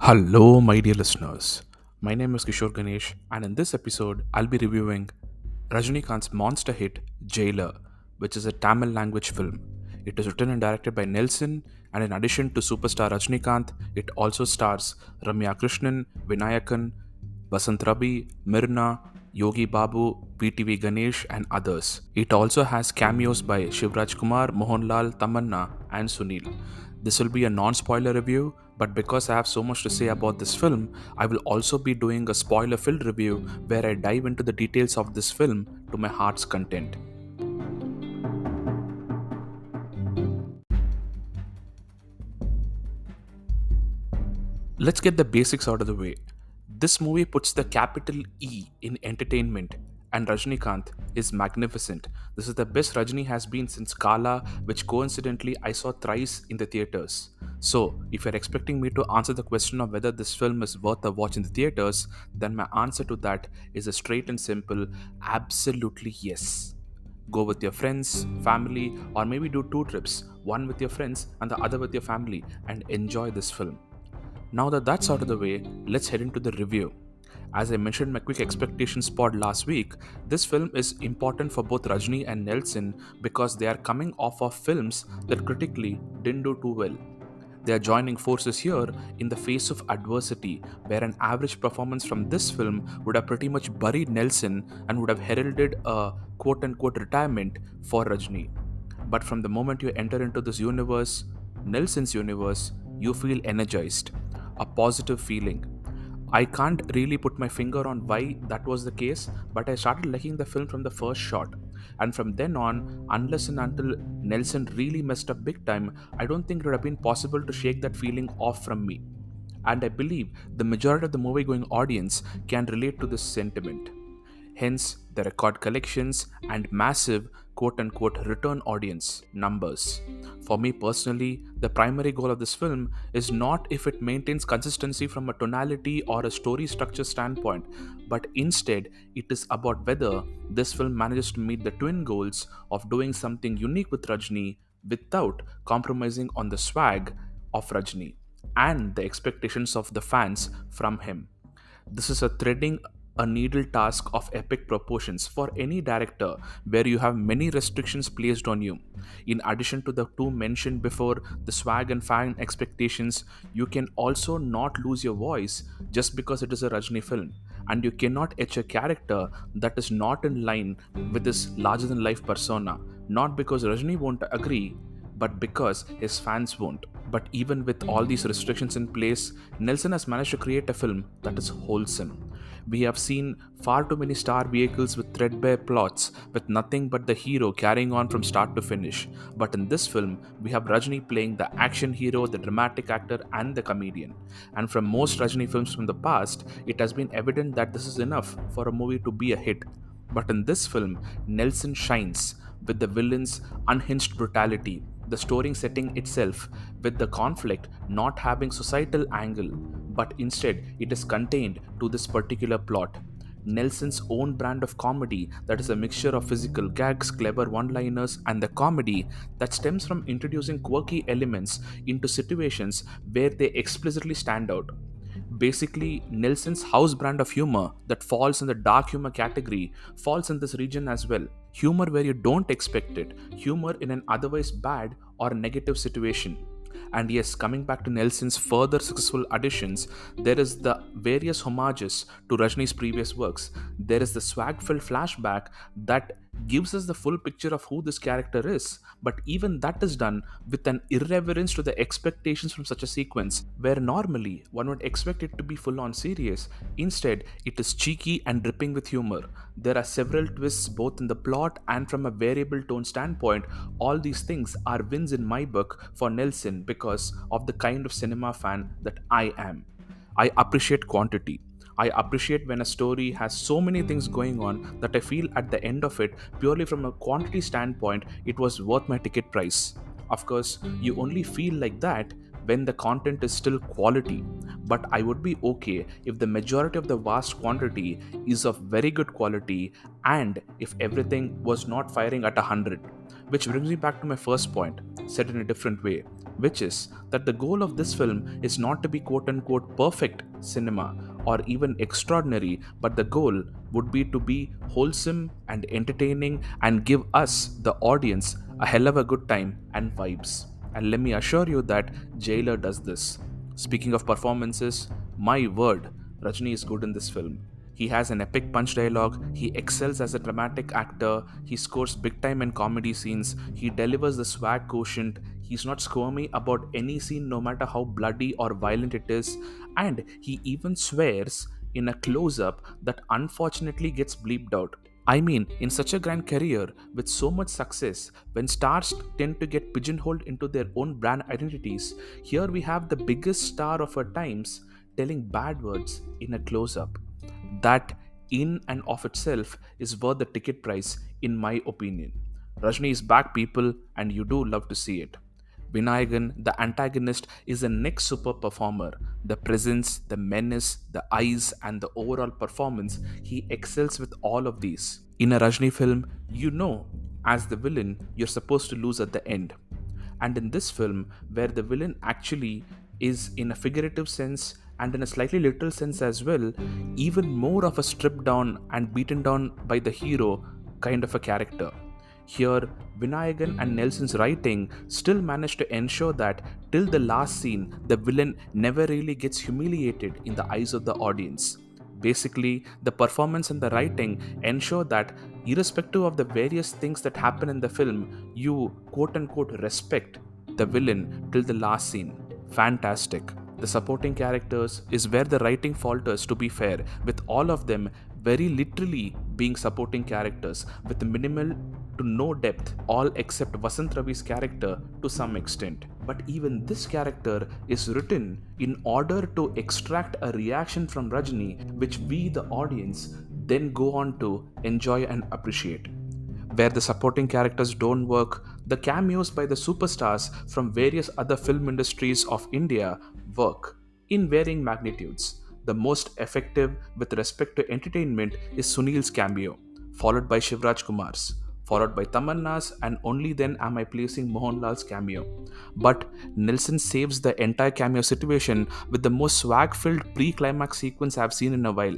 Hello, my dear listeners. My name is Kishore Ganesh, and in this episode, I'll be reviewing Rajinikanth's monster hit Jailer, which is a Tamil language film. It is written and directed by Nelson, and in addition to Superstar Rajinikanth, it also stars Ramya Krishnan, Vinayakan, Vasanth Ravi, Mirnaa, Yogi Babu, VTV Ganesh, and others. It also has cameos by Shivaraj Kumar, Mohanlal, Tamannah, and Sunil. This will be a non spoiler review, but because I have so much to say about this film, I will also be doing a spoiler filled review where I dive into the details of this film to my heart's content. Let's get the basics out of the way. This movie puts the capital E in entertainment, and Rajinikanth is magnificent. This is the best Rajini has been since Kala, which coincidentally I saw thrice in the theatres. So, if you're expecting me to answer the question of whether this film is worth a watch in the theatres, then my answer to that is a straight and simple absolutely yes. Go with your friends, family, or maybe do two trips, one with your friends and the other with your family, and enjoy this film. Now that that's out of the way, let's head into the review. As I mentioned in my quick expectations pod last week, this film is important for both Rajni and Nelson because they are coming off of films that critically didn't do too well. They are joining forces here in the face of adversity, where an average performance from this film would have pretty much buried Nelson and would have heralded a quote unquote retirement for Rajni. But from the moment you enter into this universe, Nelson's universe, you feel energized, a positive feeling. I can't really put my finger on why that was the case, but I started liking the film from the first shot. And from then on, unless and until Nelson really messed up big time, I don't think it would have been possible to shake that feeling off from me. And I believe the majority of the movie going audience can relate to this sentiment. Hence, the record collections and massive quote unquote return audience numbers. For me personally, the primary goal of this film is not if it maintains consistency from a tonality or a story structure standpoint, but instead it is about whether this film manages to meet the twin goals of doing something unique with Rajni without compromising on the swag of Rajni and the expectations of the fans from him. This is a threading a needle task of epic proportions for any director where you have many restrictions placed on you. In addition to the two mentioned before, the swag and fan expectations, you can also not lose your voice just because it is a Rajni film. And you cannot etch a character that is not in line with this larger than life persona, not because Rajni won't agree, but because his fans won't. But even with all these restrictions in place, Nelson has managed to create a film that is wholesome. We have seen far too many star vehicles with threadbare plots, with nothing but the hero carrying on from start to finish. But in this film, we have Rajni playing the action hero, the dramatic actor, and the comedian. And from most Rajni films from the past, it has been evident that this is enough for a movie to be a hit. But in this film, Nelson shines with the villain's unhinged brutality, the story setting itself, with the conflict not having societal angle, but instead it is contained to this particular plot. Nelson's own brand of comedy that is a mixture of physical gags, clever one liners, and the comedy that stems from introducing quirky elements into situations where they explicitly stand out. Basically, Nelson's house brand of humor that falls in the dark humor category falls in this region as well. Humor where you don't expect it, humor in an otherwise bad or negative situation. And yes, coming back to Nelson's further successful additions, there is the various homages to Rajni's previous works. There is the swag-filled flashback that gives us the full picture of who this character is, but even that is done with an irreverence to the expectations from such a sequence, where normally one would expect it to be full on serious. Instead, it is cheeky and dripping with humor. There are several twists both in the plot and from a variable tone standpoint. All these things are wins in my book for Nelson because of the kind of cinema fan that I am. I appreciate quantity. I appreciate when a story has so many things going on that I feel at the end of it, purely from a quantity standpoint, it was worth my ticket price. Of course, you only feel like that when the content is still quality, but I would be okay if the majority of the vast quantity is of very good quality and if everything was not firing at 100. Which brings me back to my first point, said in a different way, which is that the goal of this film is not to be quote unquote perfect cinema or even extraordinary, but the goal would be to be wholesome and entertaining and give us, the audience, a hell of a good time and vibes. And let me assure you that Jailer does this. Speaking of performances, my word, Rajini is good in this film. He has an epic punch dialogue, he excels as a dramatic actor, he scores big time in comedy scenes, he delivers the swag quotient, he's not squirmy about any scene no matter how bloody or violent it is, and he even swears in a close up that unfortunately gets bleeped out. I mean, in such a grand career with so much success, when stars tend to get pigeonholed into their own brand identities, here we have the biggest star of our times telling bad words in a close up. That, in and of itself, is worth the ticket price, in my opinion. Rajni is back, people, and you do love to see it. Vinayakan, the antagonist, is a next super performer. The presence, the menace, the eyes, and the overall performance, he excels with all of these. In a Rajni film, you know, as the villain, you're supposed to lose at the end. And in this film, where the villain actually is, in a figurative sense and in a slightly literal sense as well, even more of a stripped down and beaten down by the hero kind of a character. Here, Vinayakan and Nelson's writing still managed to ensure that till the last scene, the villain never really gets humiliated in the eyes of the audience. Basically, the performance and the writing ensure that, irrespective of the various things that happen in the film, you quote unquote respect the villain till the last scene. Fantastic. The supporting characters is where the writing falters, to be fair, with all of them very literally being supporting characters with minimal to no depth, all except Vasanth Ravi's character to some extent. But even this character is written in order to extract a reaction from Rajini, which we, the audience, then go on to enjoy and appreciate. Where the supporting characters don't work, the cameos by the superstars from various other film industries of India work in varying magnitudes. The most effective with respect to entertainment is Sunil's cameo, followed by Shivaraj Kumar's, followed by Tamannah's, and only then am I placing Mohanlal's cameo. But Nelson saves the entire cameo situation with the most swag-filled pre-climax sequence I've seen in a while.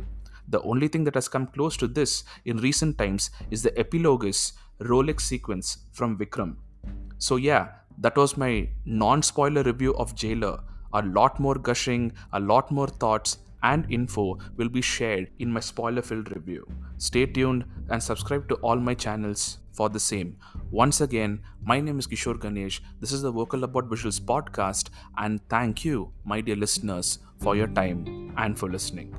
The only thing that has come close to this in recent times is the epilogus Rolex sequence from Vikram. So yeah, that was my non-spoiler review of Jailer. A lot more gushing, a lot more thoughts and info will be shared in my spoiler-filled review. Stay tuned and subscribe to all my channels for the same. Once again, my name is Kishore Ganesh. This is the Vocal About Visuals podcast, and thank you, my dear listeners, for your time and for listening.